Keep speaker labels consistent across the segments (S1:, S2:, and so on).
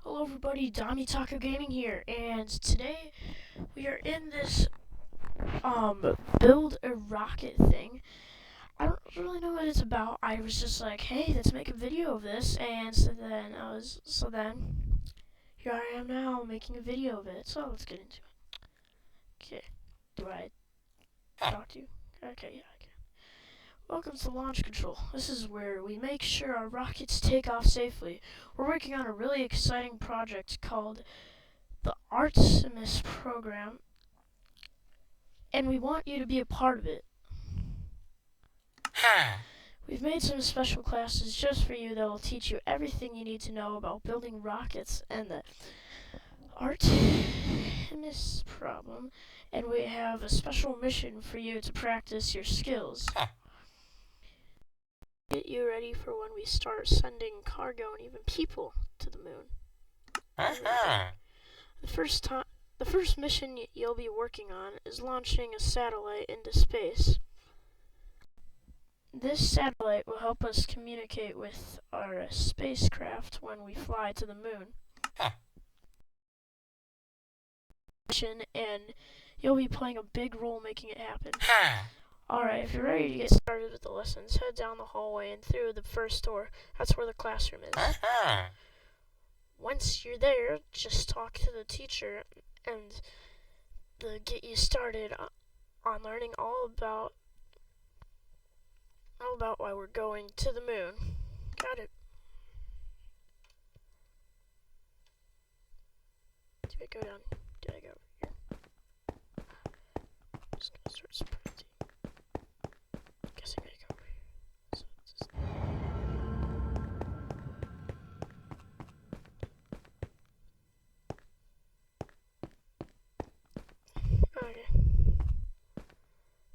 S1: Hello everybody, Dami Taco Gaming here, and today we are in this build a rocket thing. I don't really know what it's about. I was just like, hey, let's make a video of this, and so then here I am now making a video of it. So let's get into it. Okay, do I talk to you? Okay, yeah, I can. Welcome to Launch Control. This is where we make sure our rockets take off safely. We're working on a really exciting project called the Artemis program, and we want you to be a part of it. We've made some special classes just for you that will teach you everything you need to know about building rockets and the Artemis problem, and we have a special mission for you to practice your skills. Get you ready for when we start sending cargo and even people to the moon. The first mission you'll be working on is launching a satellite into space. This satellite will help us communicate with our spacecraft when we fly to the moon. And you'll be playing a big role making it happen. Alright, if you're ready to get started with the lessons, head down the hallway and through the first door. That's where the classroom is. Once you're there, just talk to the teacher and they'll get you started on learning all about why we're going to the moon. Got it. Do I go down? Do I go over here? I'm just gonna start sprinting. Guessing I go over here. So just... Okay.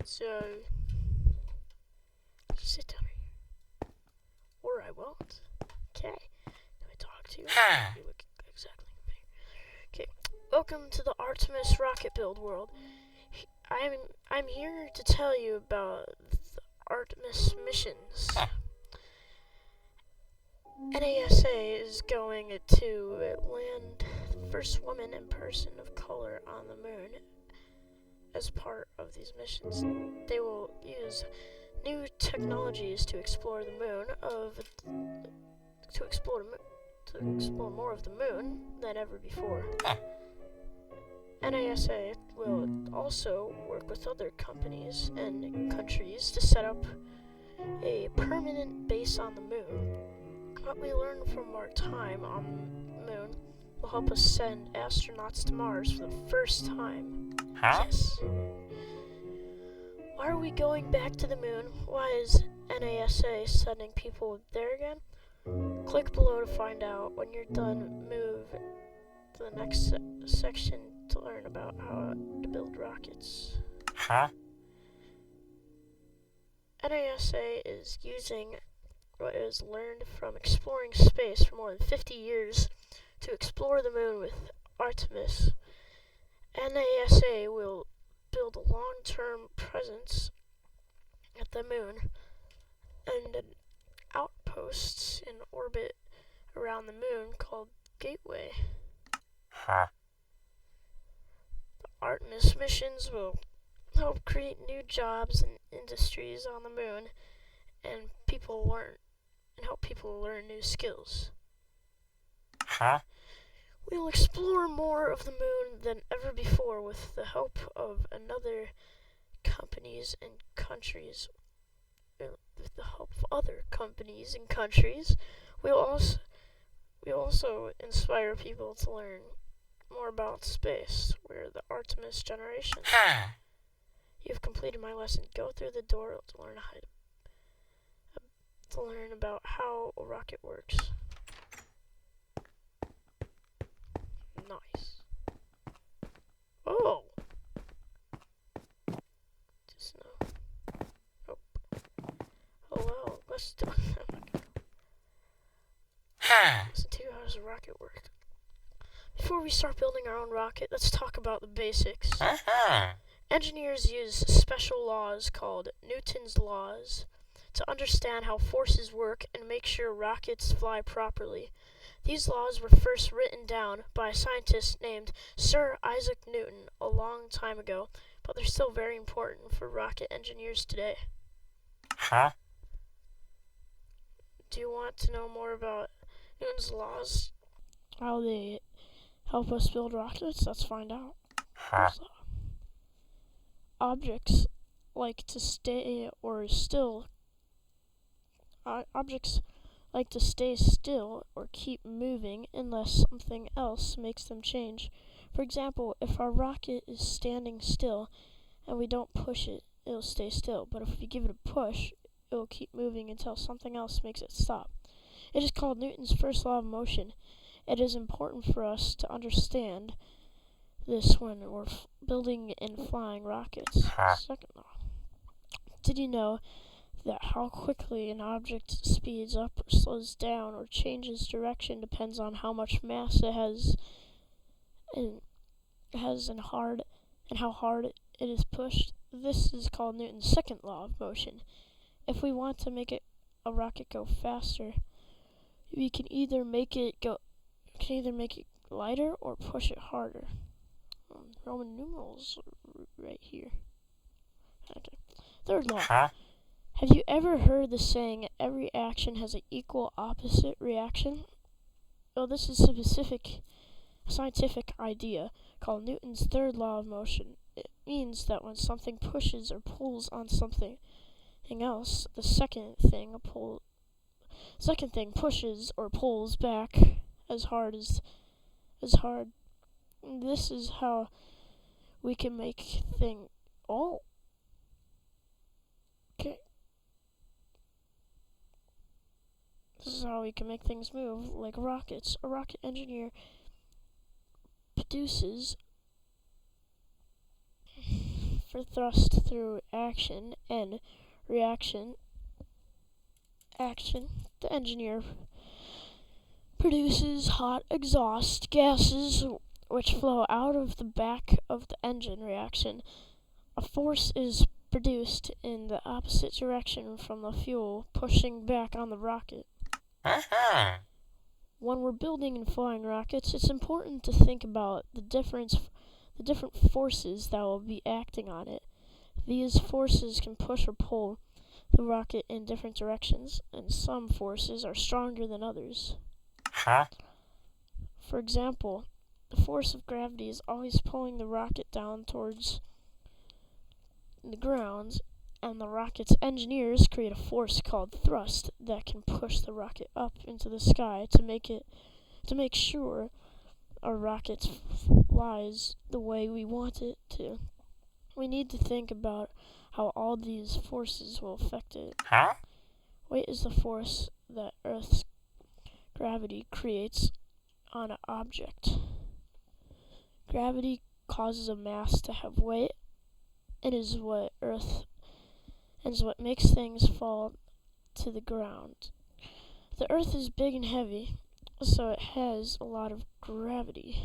S1: So just sit down here. Or I won't. Okay. Do I talk to you? You look exactly familiar. Okay. Welcome to the Artemis rocket build world. I'm here to tell you about the Artemis missions. NASA is going to land the first woman and person of color on the moon. As part of these missions, they will use new technologies to explore the moon to explore more of the moon than ever before. NASA will also work with other companies and countries to set up a permanent base on the moon. What we learn from our time on the moon will help us send astronauts to Mars for the first time. Yes. Why are we going back to the moon? Why is NASA sending people there again? Click below to find out. When you're done, move to the next section to learn about how to build rockets. NASA is using what is learned from exploring space for more than 50 years to explore the moon with Artemis. NASA will build a long-term presence at the moon and an outpost in orbit around the moon called Gateway. The Artemis missions will help create new jobs and industries on the moon and help people learn new skills. We'll explore more of the moon than ever before with the help of other companies and countries. We'll also inspire people to learn more about space. We're the Artemis generation. You've completed my lesson. Go through the door to learn about how a rocket works. Nice. Oh! Just no. Oh. Oh well, let's do it. Listen to how does a rocket work. Before we start building our own rocket, let's talk about the basics. Engineers use special laws called Newton's laws to understand how forces work and make sure rockets fly properly. These laws were first written down by a scientist named Sir Isaac Newton a long time ago, but they're still very important for rocket engineers today.
S2: Huh?
S1: Do you want to know more about Newton's laws? How they help us build rockets? Let's find out.
S2: Huh?
S1: Objects like to stay still or keep moving unless something else makes them change. For example, if our rocket is standing still and we don't push it, it'll stay still. But if we give it a push, it will keep moving until something else makes it stop. It is called Newton's first law of motion. It is important for us to understand this when we're building and flying rockets. Second law. Did you know that how quickly an object speeds up or slows down or changes direction depends on how much mass it has and how hard it is pushed? This is called Newton's second law of motion. If we want to make a rocket go faster, we can either make it lighter or push it harder. Roman numerals right here. Okay. Third law.
S2: Huh?
S1: Have you ever heard the saying, every action has an equal opposite reaction? Well, this is a scientific idea called Newton's third law of motion. It means that when something pushes or pulls on something else, the second thing pushes or pulls back as hard. This is how we can make things. Oh. Okay. This is how we can make things move, like rockets. A rocket engineer produces for thrust through action and reaction. The engineer produces hot exhaust gases which flow out of the back of the engine. Reaction. A force is produced in the opposite direction from the fuel, pushing back on the rocket. When we're building and flying rockets, it's important to think about the different forces that will be acting on it. These forces can push or pull the rocket in different directions, and some forces are stronger than others.
S2: Huh?
S1: For example, the force of gravity is always pulling the rocket down towards the ground, and the rocket's engineers create a force called thrust that can push the rocket up into the sky to make sure our rocket flies the way we want it to. We need to think about how all these forces will affect it.
S2: Huh?
S1: Weight is the force that Earth's gravity creates on an object. Gravity causes a mass to have weight and is what makes things fall to the ground. The Earth is big and heavy, so it has a lot of gravity.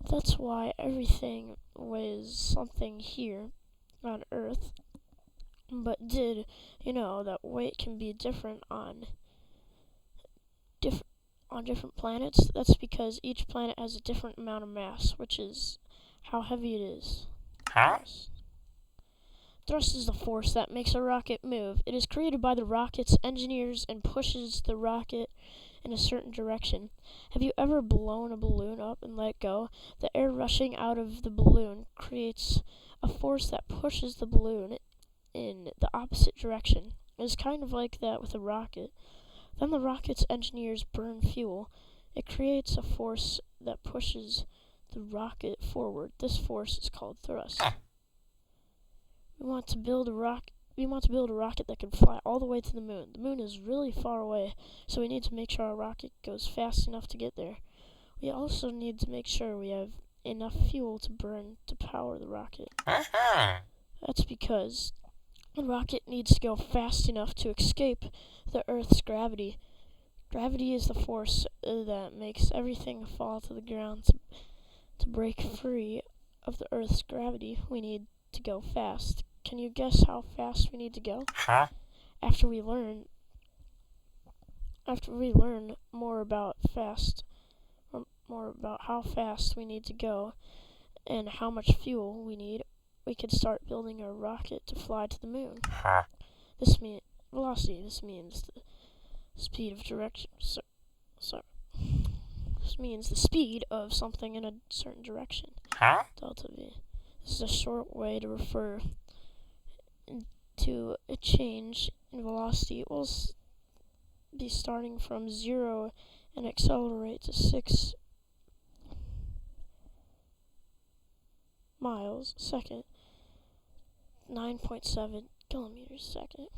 S1: That's why everything weighs something here on Earth. But did you know that weight can be different on different planets? That's because each planet has a different amount of mass, which is how heavy it is.
S2: Huh?
S1: Thrust is the force that makes a rocket move. It is created by the rocket's engineers and pushes the rocket in a certain direction. Have you ever blown a balloon up and let go? The air rushing out of the balloon creates a force that pushes the balloon in the opposite direction. It is kind of like that with a rocket. Then the rocket's engineers burn fuel. It creates a force that pushes the rocket forward. This force is called thrust. We want to build a rocket that can fly all the way to the moon. The moon is really far away, so we need to make sure our rocket goes fast enough to get there. We also need to make sure we have enough fuel to burn to power the rocket. That's because the rocket needs to go fast enough to escape the Earth's gravity. Gravity is the force that makes everything fall to the ground. To break free of the Earth's gravity, we need to go fast. Can you guess how fast we need to go?
S2: Huh?
S1: After we learn more about how fast we need to go and how much fuel we need, we could start building a rocket to fly to the moon.
S2: Huh?
S1: This means velocity. This means the speed of direction. This means the speed of something in a certain direction.
S2: Huh?
S1: Delta V. This is a short way to refer to a change in velocity. It will be starting from 0 and accelerate to 6 miles a second, 9.7 kilometers a second.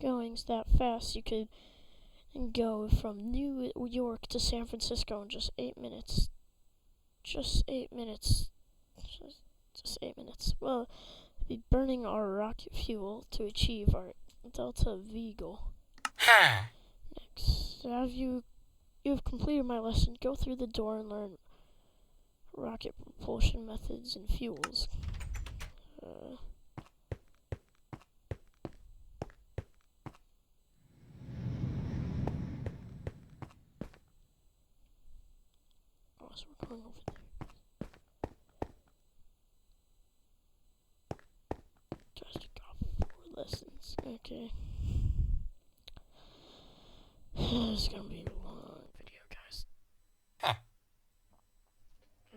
S1: Going that fast, you could go from New York to San Francisco in just 8 minutes. Just 8 minutes. Just 8 minutes. Well, be burning our rocket fuel to achieve our Delta V goal.
S2: Huh?
S1: Next, you have completed my lesson. Go through the door and learn rocket propulsion methods and fuels. So we're going over there. Just got 4 lessons. Okay. It's gonna be a long video, guys.
S2: Huh.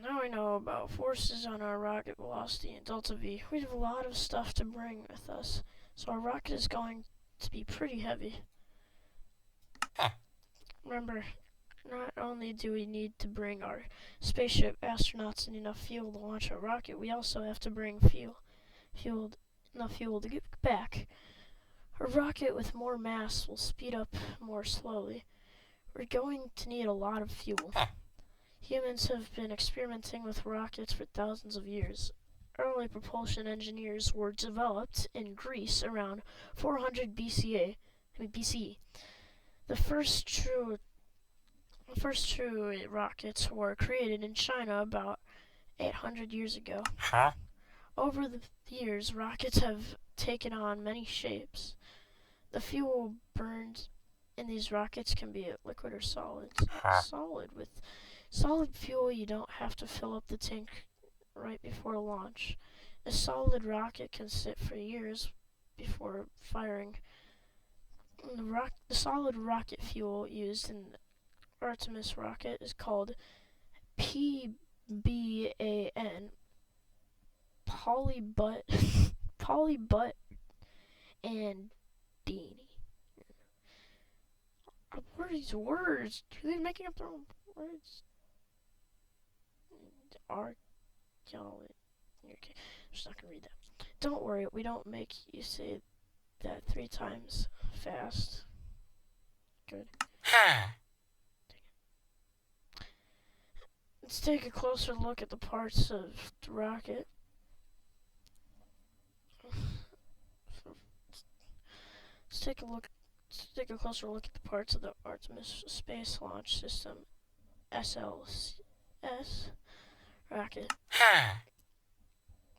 S1: Now we know about forces on our rocket velocity and Delta V. We have a lot of stuff to bring with us, so our rocket is going to be pretty heavy.
S2: Huh.
S1: Remember, not only do we need to bring our spaceship, astronauts, and enough fuel to launch our rocket, we also have to bring enough fuel to get back. A rocket with more mass will speed up more slowly. We're going to need a lot of fuel.
S2: Huh.
S1: Humans have been experimenting with rockets for thousands of years. Early propulsion engineers were developed in Greece around 400 BCE. The first true rockets were created in China about 800 years ago.
S2: Huh?
S1: Over the years, rockets have taken on many shapes. The fuel burned in these rockets can be liquid or solid.
S2: Huh?
S1: With solid fuel, you don't have to fill up the tank right before launch. A solid rocket can sit for years before firing. The solid rocket fuel used in the Artemis rocket is called PBAN, polybutt and Deanie. What are these words? Are they making up their own words? Archaeology. Okay, I'm just not gonna read that. Don't worry, we don't make you say that 3 times fast. Good.
S2: Huh?
S1: Let's take a closer look at the parts of the rocket. Let's take a closer look at the parts of the Artemis Space Launch System, SLS rocket.
S2: Huh?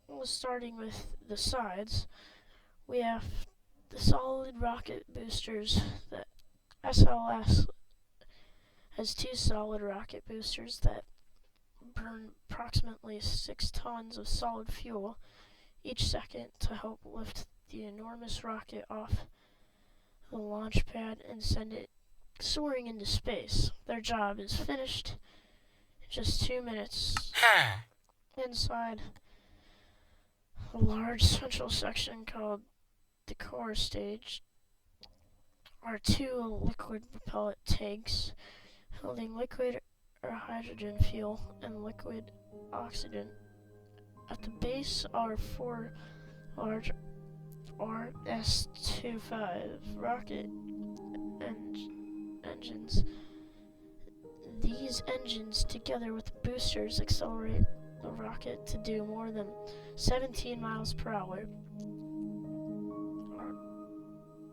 S1: Well, starting with the sides, we have the solid rocket boosters. The SLS has 2 solid rocket boosters that burn approximately 6 tons of solid fuel each second to help lift the enormous rocket off the launch pad and send it soaring into space. Their job is finished in just 2 minutes.
S2: Huh?
S1: Inside a large central section called the core stage are 2 liquid propellant tanks holding liquid or hydrogen fuel and liquid oxygen. At the base are 4 large RS-25 rocket engines. These engines, together with boosters, accelerate the rocket to do more than 17 miles per hour, or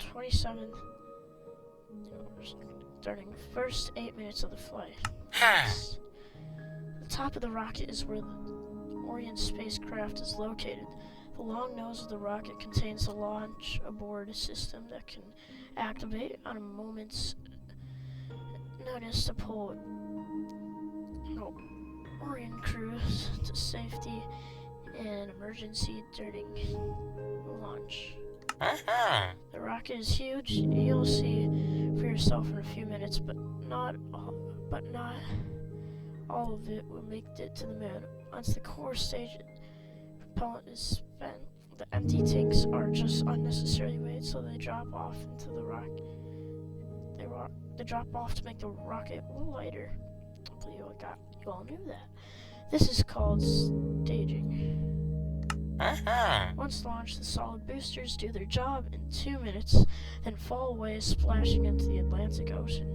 S1: 27 during the first 8 minutes of the flight. The top of the rocket is where the Orion spacecraft is located. The The long nose of the rocket contains a launch abort system that can activate on a moment's notice to pull Orion crews to safety in an emergency during launch. The rocket is huge. You'll see for yourself in a few minutes, but not all of it will make it to the moon. Once the core stage propellant is spent, the empty tanks are just unnecessary weight, so they drop off into the rocket. They drop off to make the rocket lighter. Hopefully you all knew that. This is called staging. Once launched, the solid boosters do their job in 2 minutes, then fall away, splashing into the Atlantic Ocean.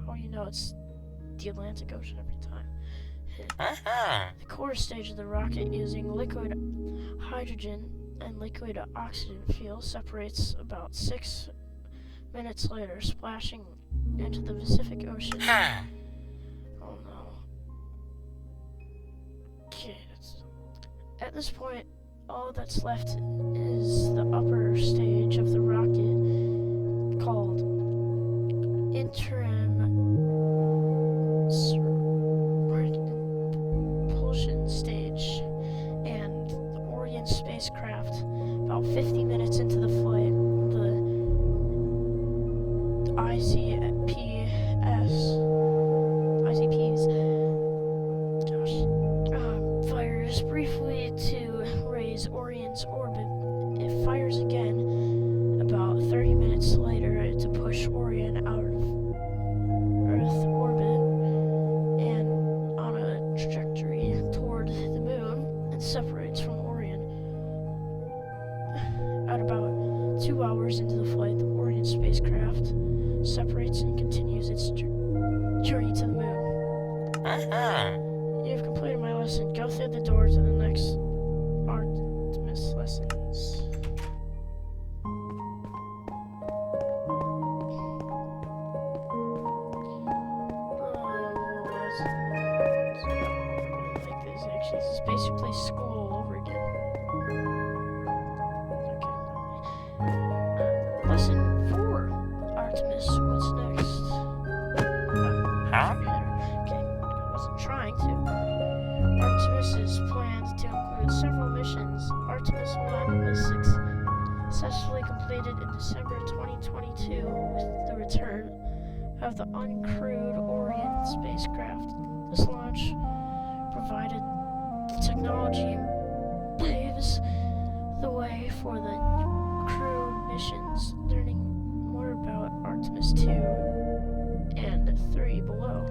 S1: How do you know it's the Atlantic Ocean every time? The core stage of the rocket, using liquid hydrogen and liquid oxygen fuel, separates about 6 minutes later, splashing into the Pacific Ocean. Oh no. Okay, at this point, all that's left is the upper stage of the rocket, called interim propulsion stage, and the Orion spacecraft. About 50 minutes into the flight, the ICPs fires briefly to raise Orion's orbit. It fires again about 30 minutes later to push Orion out of Earth orbit and on a trajectory toward the moon, and separates from Orion. At about 2 hours into the flight, the Orion spacecraft separates and continues its journey to the moon. You've completed my lesson. Go through the door to the next Artemis lessons. Like this, actually, this is basically school all over again. Okay. Lesson 4. Artemis, what's next? Okay, I wasn't trying to. Artemis is planned to include several missions. Artemis 1 was successfully completed in December 2022 with the return of the uncrewed Orion spacecraft. This launch provided the technology paves the way for the crewed missions, learning more about Artemis 2 and 3 below.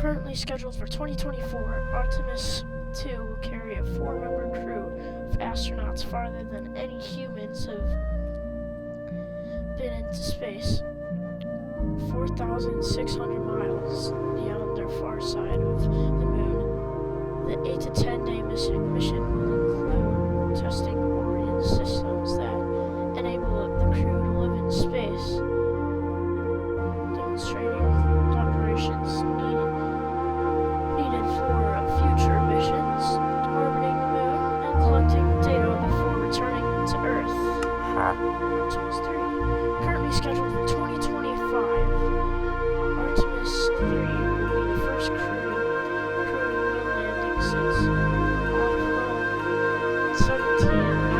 S1: Currently scheduled for 2024, Artemis 2 will carry a 4-member crew of astronauts farther than any humans have been into space, 4,600 miles beyond their far side of the moon. The 8 to 10 day mission will include testing Orion systems that enable the crew to live in space, demonstrating operations needed for future missions, orbiting the moon, and collecting data before returning to Earth. Artemis 3, currently scheduled for 2025. Artemis 3 will be the first crewed moon landing since Apollo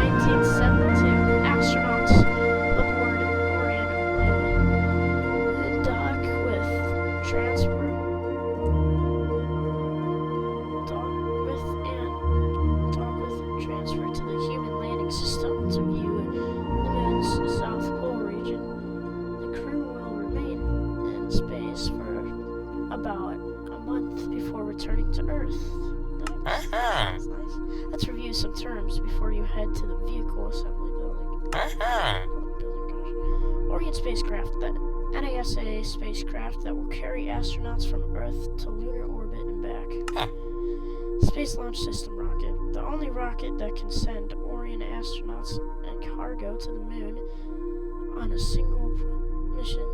S1: 1972. Astronauts aboard Orion will dock with transfer to the human landing system to view the moon's South Pole region. The crew will remain in space for about a month before returning to Earth. Nice. That's nice. Let's review some terms before you head to the vehicle assembly building. Orion spacecraft, the NASA spacecraft that will carry astronauts from Earth to lunar orbit and back. Space Launch System rocket, the only rocket that can send Orion astronauts and cargo to the moon on a single mission.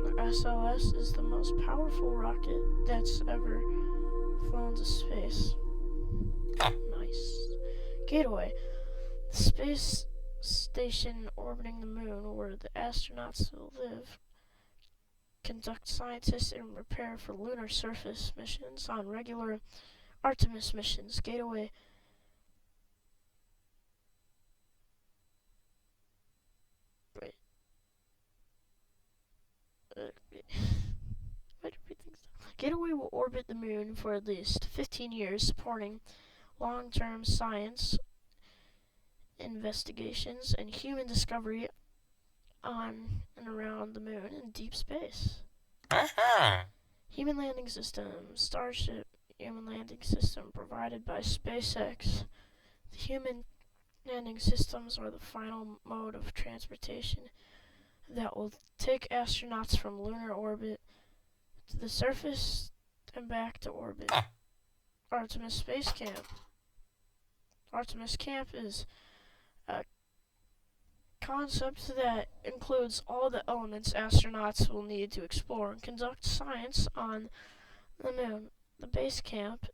S1: The SLS is the most powerful rocket that's ever flown to space. Nice. Gateway, the space station orbiting the moon where the astronauts will live, conduct scientists and prepare for lunar surface missions on regular Artemis missions. Gateway. Wait. Why do we think so? Gateway will orbit the moon for at least 15 years, supporting long-term science investigations and human discovery on and around the moon in deep space. Human landing system. Starship human landing system provided by SpaceX. The human landing systems are the final mode of transportation that will take astronauts from lunar orbit to the surface and back to orbit. Artemis Space Camp. Artemis Camp is a concept that includes all the elements astronauts will need to explore and conduct science on the moon. The base camp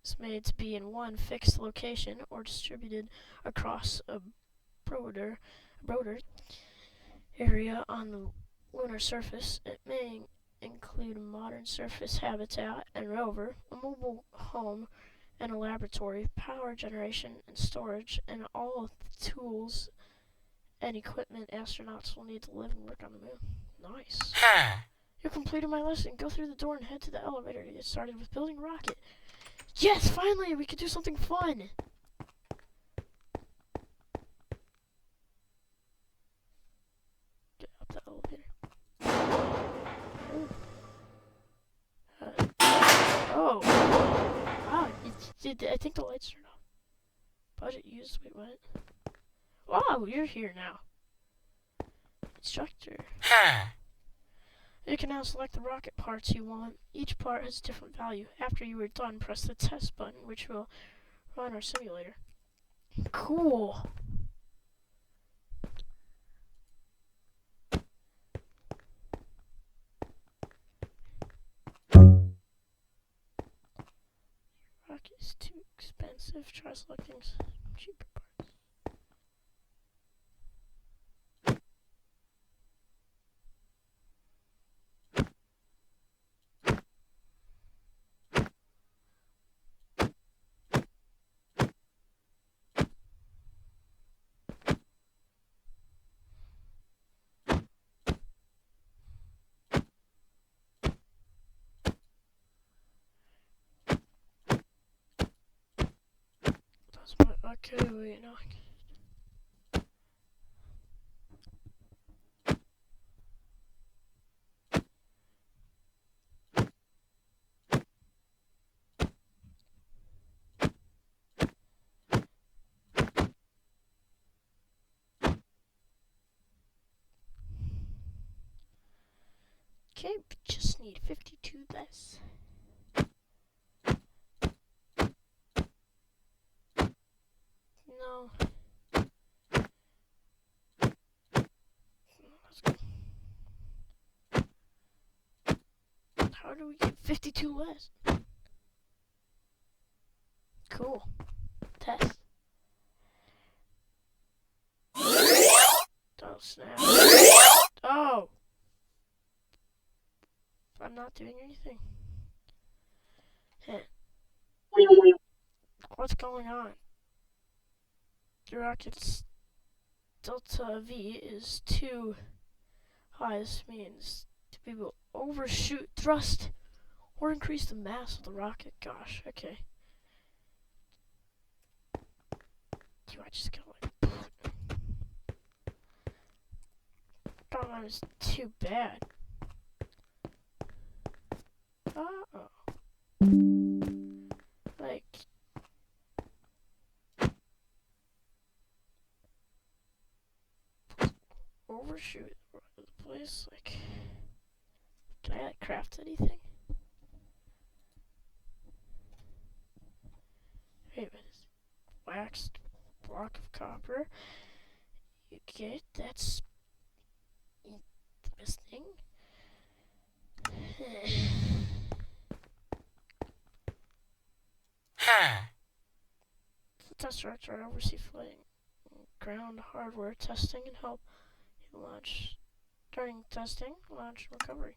S1: is made to be in one fixed location or distributed across a broader area on the lunar surface. It may include a modern surface habitat and rover, a mobile home, and a laboratory, power generation and storage, and all of the tools and equipment astronauts will need to live and work on the moon. Nice. You completed my lesson. Go through the door and head to the elevator to get started with building a rocket. Yes, finally, we could do something fun. Get out the elevator. Oh. Wow, I think the lights turned off. Budget used. Wait, what? Wow, you're here now. Instructor. You can now select the rocket parts you want. Each part has a different value. After you are done, press the test button, which will run our simulator. Cool. Rocket is too expensive. Try selecting cheaper parts. That's my, okay, wait, no. Okay, we just need 52 less. No. Let's go. How do we get 52 less? Cool. Test. Oh, snap. Oh! I'm not doing anything. What's going on? The rocket's delta V is too high. This means to be able to overshoot thrust or increase the mass of the rocket. Gosh, okay. Do I just go like... That is too bad. Uh-oh. Like... overshoot the place, like... Can I, like, craft anything? Wait a minute. Waxed block of copper. Okay, that's... interesting. test director. I oversee flight ground hardware testing and help launch during testing, launch, and recovery.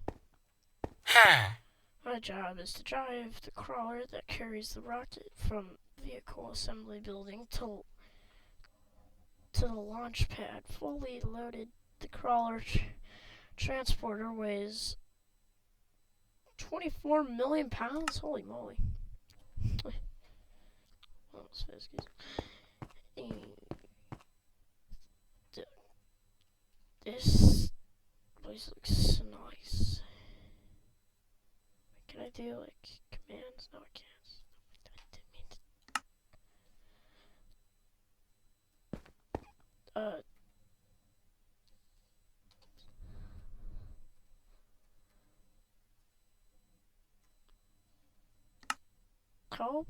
S2: Ha!
S1: My job is to drive the crawler that carries the rocket from vehicle assembly building to the launch pad. Fully loaded, the crawler transporter weighs 24 million pounds. Holy moly! This place looks nice. Can I do like commands? No, I can't. I didn't mean to. Help?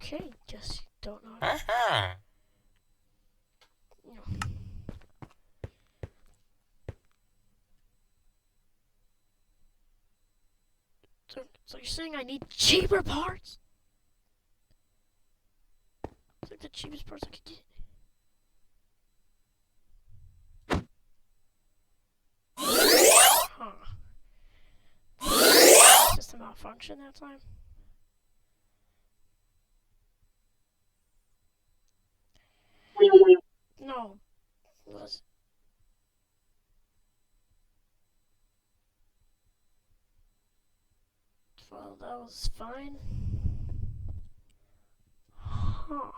S1: Okay, guess you don't know how to.
S2: Ha!
S1: You know. So you're saying I need cheaper parts? It's like the cheapest parts I could get. Huh. System malfunction that time? No. Was well, that was fine. Huh.